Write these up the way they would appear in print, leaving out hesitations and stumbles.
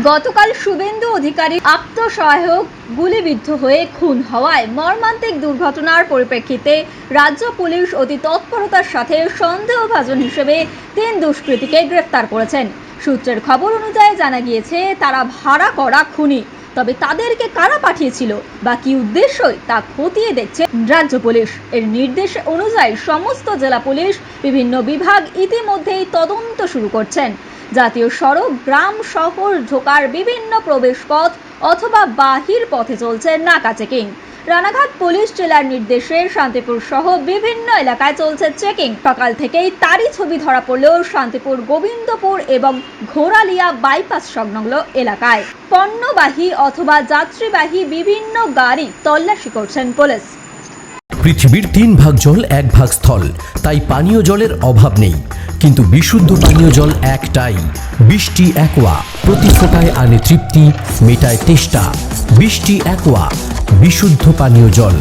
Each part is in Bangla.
গতকাল শুভেন্দু অধিকারী আত্মসহায়ক গুলিবিদ্ধ হয়ে খুন হওয়ায় মর্মান্তিক দুর্ঘটনার পরিপ্রেক্ষিতে রাজ্য পুলিশ অতি তৎপরতার সাথে সন্দেহভাজন হিসেবে 3 দুষ্কৃতীকে গ্রেফতার করেছেন। সূত্রের খবর অনুযায়ী জানা গিয়েছে তারা ভাড়া করা খুনি, তবে তাদেরকে কারা পাঠিয়েছিল বা কি উদ্দেশ্যই তা খতিয়ে দেখছে রাজ্য পুলিশ। এর নির্দেশ অনুযায়ী সমস্ত জেলা পুলিশ বিভিন্ন বিভাগ ইতিমধ্যেই তদন্ত শুরু করছেন। জাতীয় সড়ক, গ্রাম, শহর ঢোকার বিভিন্ন প্রবেশপথ অথবা বাহির পথে চলছে নাকা চেকিং। রানাঘাট পুলিশ জেলার নির্দেশে শান্তিপুর সহ বিভিন্ন এলাকায় চলছে চেকিং। সকাল থেকেই তারই ছবি ধরা পড়লেও শান্তিপুর, গোবিন্দপুর এবং ঘোড়ালিয়া বাইপাস সংলগ্ন এলাকায় পণ্যবাহী অথবা যাত্রীবাহী বিভিন্ন গাড়ি তল্লাশি করছেন পুলিশ। পৃথিবীর 3 ভাগ জল 1 ভাগ স্থল, তাই পানীয় জলের অভাব নেই, কিন্তু বিশুদ্ধ পানীয় জল একটাই, বৃষ্টি অ্যাকোয়া। প্রতি ফোঁটায় আনে তৃপ্তি, মেটায় তেষ্টা। বৃষ্টি অ্যাকোয়া, বিশুদ্ধ পানীয় জল।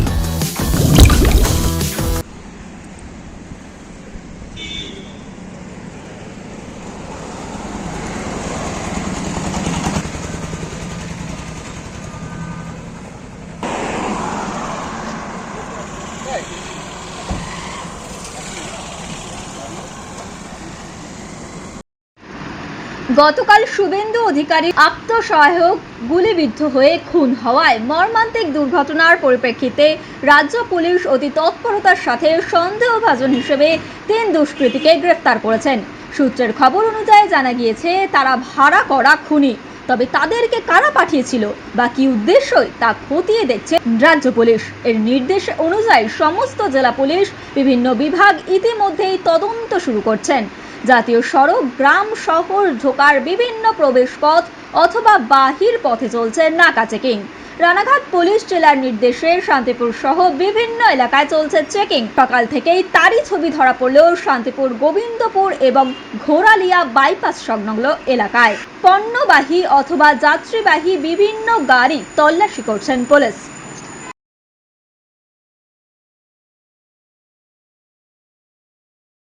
গতকাল শুভেন্দু অধিকারী আত্মসহায়ক গুলিবিদ্ধ হয়ে খুন হওয়ায় মর্মান্তিক দুর্ঘটনার পরিপ্রেক্ষিতে রাজ্য পুলিশ অতি তৎপরতার সাথে সন্দেহভাজন হিসেবে 3 দুষ্কৃতীকে গ্রেফতার করেছেন। সূত্রের খবর অনুযায়ী জানা গিয়েছে তারা ভাড়া করা খুনি, তবে তাদেরকে কারা পাঠিয়েছিল বা কি উদ্দেশ্যই তা খতিয়ে দেখছে রাজ্য পুলিশ। এর নির্দেশ অনুযায়ী সমস্ত জেলা পুলিশ বিভিন্ন বিভাগ ইতিমধ্যেই তদন্ত শুরু করছেন। জাতীয় সড়ক, গ্রাম, শহর ঢোকার বিভিন্ন প্রবেশপথ অথবা বাহির পথে চলছে নাকা চেকিং। রানাঘাট পুলিশ জেলার নির্দেশে শান্তিপুর সহ বিভিন্ন এলাকায় চলছে চেকিং। সকাল থেকেই তারই ছবি ধরা পড়লেও শান্তিপুর, গোবিন্দপুর এবং ঘোড়ালিয়া বাইপাস সংলগ্ন এলাকায় পণ্যবাহী অথবা যাত্রীবাহী বিভিন্ন গাড়ি তল্লাশি করছেন পুলিশ।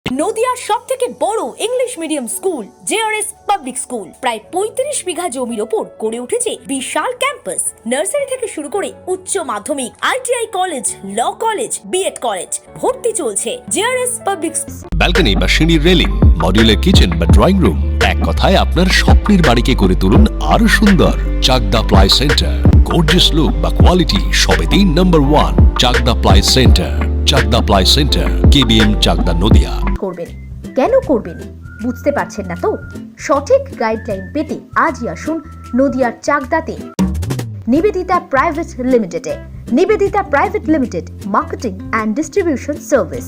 নদিয়ার সবথেকে বড় English medium school JRS public school প্রায় ৩৫ বিঘা জমির ওপর গড়ে উঠেছে বিশাল ক্যাম্পাস। নার্সারি থেকে শুরু করে উচ্চ মাধ্যমিক, ITI college, law college, BEd college, ভর্তি চলছে জেআরএস পাবলিক। ব্যালকনি বা সিঁড়ির রেলিং, মডিউলার কিচেন বা ড্রয়িং রুম, এক কথায় আপনার স্বপ্নের বাড়িকে করে তুলুন আরো সুন্দর। Chakdah ply centre, gorgeous look বা কোয়ালিটি সবে 3 নম্বর 1 Chakdah ply centre. Chakdah ply centre, KBM, Chakdah, Nadia. করবেন কেন করবেন বুঝতে পারছেন না তো? সঠিক গাইডলাইন পেতে আজই আসুন নদিয়ার চাকদাতে নিবেদিতা প্রাইভেট লিমিটেডে। Nivedita private limited, marketing and distribution service.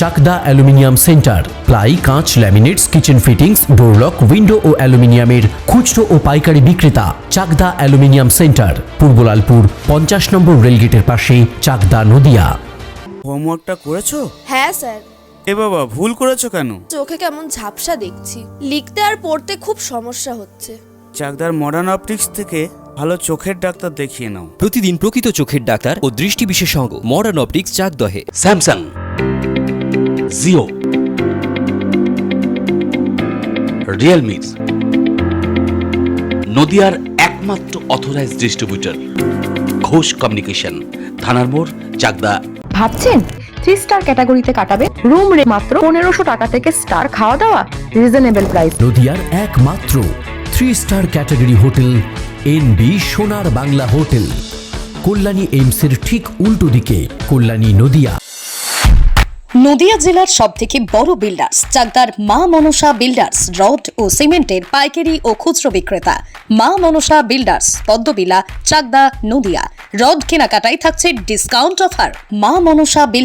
Chakda aluminium centre, ply, কাঁচ, laminates, kitchen fittings, door lock, window ও অ্যালুমিনিয়ামের খুচরো ও পাইকারি বিক্রেতা। চাকদা অ্যালুমিনিয়াম সেন্টার, পূর্বলালপুর 50 নম্বর রেলগেটের পাশে, চাকদা, নদিয়া। হোমওয়ার্কটা করেছো? হ্যাঁ স্যার। এ বাবা, ভুল করেছো কেন? চোখে কেমন ঝাপসা দেখছি, লিখতে আর পড়তে খুব সমস্যা হচ্ছে। চাকদার মডার্ন অপটিক্স থেকে ভালো চোখের ডাক্তার দেখিয়ে নাও। প্রতিদিন প্রকৃত চোখের ডাক্তার ও দৃষ্টি বিশেষজ্ঞ মডার্ন অপটিক্স, চাকদহে। স্যামসাং, জিও, রিয়েলমি, নদিয়ার একমাত্র অথরাইজড ডিস্ট্রিবিউটর ঘোষ কমিউনিকেশন, থানার মোড়, চাকদা। ভাবছেন 3 স্টার ক্যাটাগরিতে কাটাবে? রুম রে মাত্র 1500 টাকা থেকে স্টার, খাওয়া দাওয়া রিজনেবল প্রাইস। নদিয়ার একমাত্র 3 স্টার ক্যাটাগরি হোটেল এনবি সোনার বাংলা হোটেল, কল্যাণী এইমসের ঠিক উল্টো দিকে, কল্যাণী, নদিয়া। নদিয়া জেলার সবথেকে বড় বিল্ডার্স চাকদার মা মনসা বিল্ডার্স, রড ও সিমেন্টের পাইকারি ও খুচরো বিক্রেতা। মা মনসা বিল্ডার্স, পদ্মবিলা, চাকদা, নদিয়া। রড কেনাকাটায় থাকছে ডিসকাউন্ট অফার। মা মনসা বিল্ডার্স।